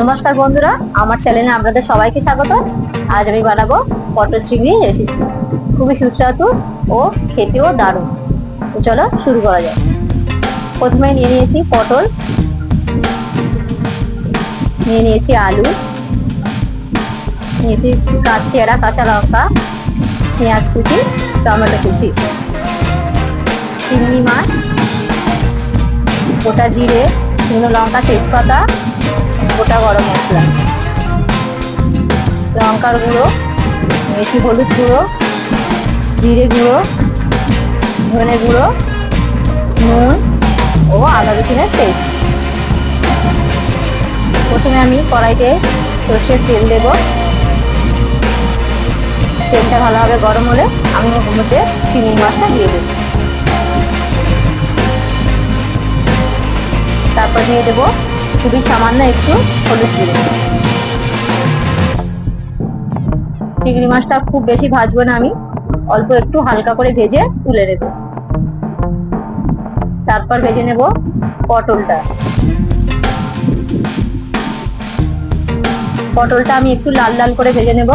নমস্কার বন্ধুরা, আমার চ্যানেলে আপনাদের সবাইকে স্বাগত। আজ আমি বানাবো পটল চিংড়ি রেসিপি। খুবই সুস্বাদু ও খেতেও দারুণ। তো চলো শুরু করা যাক। প্রথমে নিয়ে নিয়েছি পটল, নিয়ে নিয়েছি আলু, নিয়েছি চেরা কাঁচা লঙ্কা, পেঁয়াজ কুচি, টমেটো কুচি, চিংড়ি মাছ, গোটা জিরে, শুকনো লঙ্কা, তেজপাতা, গোটা গরম মশলা, লঙ্কার গুঁড়ো, নিয়েছি হলুদ গুঁড়ো, জিরে গুঁড়ো, ধনে গুঁড়ো, নুন ও আদা রসুনের পেস্ট। প্রথমে আমি কড়াইতে সর্ষের তেল দেব। তেলটা ভালোভাবে গরম হলে আমি ওর মধ্যে চিংড়ি মাছটা দিয়ে দেব। তারপর দিয়ে দেব খুবই সামান্য একটু হলুদ গুঁড়ো। চিংড়ি মাছটা খুব বেশি ভাজবো না, আমি অল্প একটু হালকা করে ভেজে তুলে নেব। তারপর ভেজে নেব পটলটা। পটলটা আমি একটু লাল লাল করে ভেজে নেব।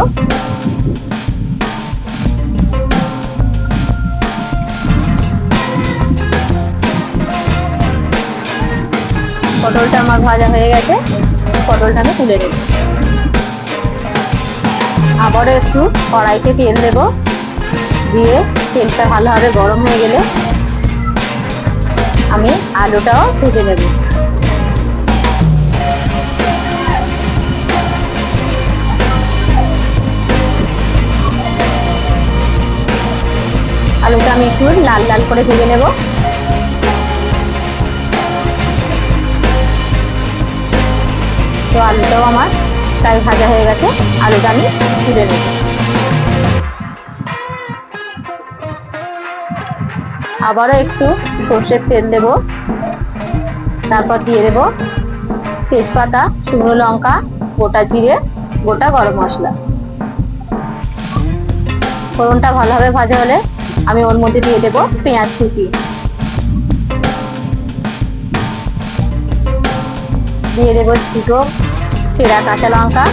পটলটা আমার ভাজা হয়ে গেছে, পটলটা আমি তুলে নেব। আবারও একটু কড়াইতে তেল দেব, দিয়ে তেলটা ভালোভাবে গরম হয়ে গেলে আমি আলুটাও ভেজে নেব। আলুটা আমি একটু লাল লাল করে ভেজে নেব। তো আলুটাও আমার প্রায় ভাজা হয়ে গেছে, আলুটা আমি তুলে নেব। আবারও একটু সর্ষের তেল দেব, তারপর দিয়ে দেব তেজপাতা, শুকনো লঙ্কা, গোটা জিরে, গোটা গরম মশলা। ফোড়নটা ভালোভাবে ভাজা হলে আমি ওর মধ্যে দিয়ে দেব পেঁয়াজ কুচি, দিয়ে দেব দুটো চেরা কাঁচা লঙ্কা,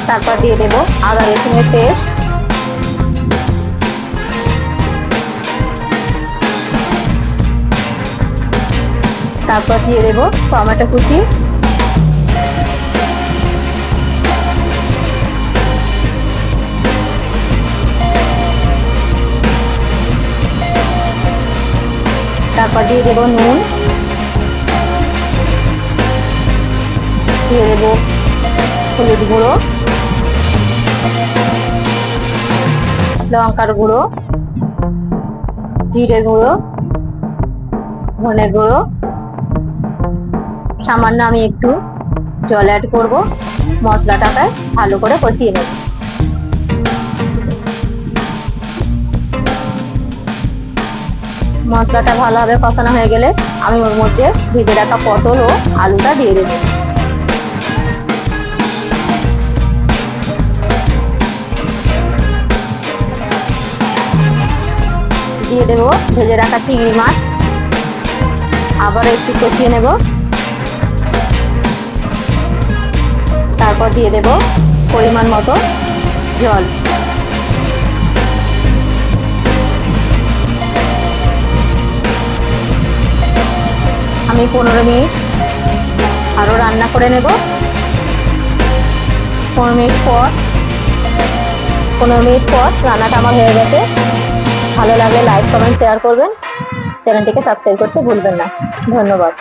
তারপর দিয়ে দেব আদা রসুনের পেস্ট, তারপর দিয়ে দেব টমেটো কুচি, তারপর দিয়ে দেব নুন, দিয়ে দেব হলুদ গুঁড়ো, লঙ্কার গুঁড়ো, জিরে গুঁড়ো, ধনে গুঁড়ো। সামান্য আমি একটু জল অ্যাড করব, মশলাটাকে ভালো করে কষিয়ে নেব। মশলাটা ভালোভাবে কষানো হয়ে গেলে আমি ওর মধ্যে ভেজে রাখা পটল ও আলুটা দিয়ে দেব। দিয়ে দেব ভেজে রাখা চিংড়ি মাছ, আবার একটু কষিয়ে নেব। তারপর দিয়ে দেব পরিমাণ মতো জল। আমি 15 মিনিট আরো রান্না করে নেব। 15 মিনিট পর রান্নাটা আমার হয়ে গেছে। ভালো লাগলে লাইক, কমেন্ট, শেয়ার করবেন। চ্যানেলটিকে সাবস্ক্রাইব করতে ভুলবেন না। ধন্যবাদ।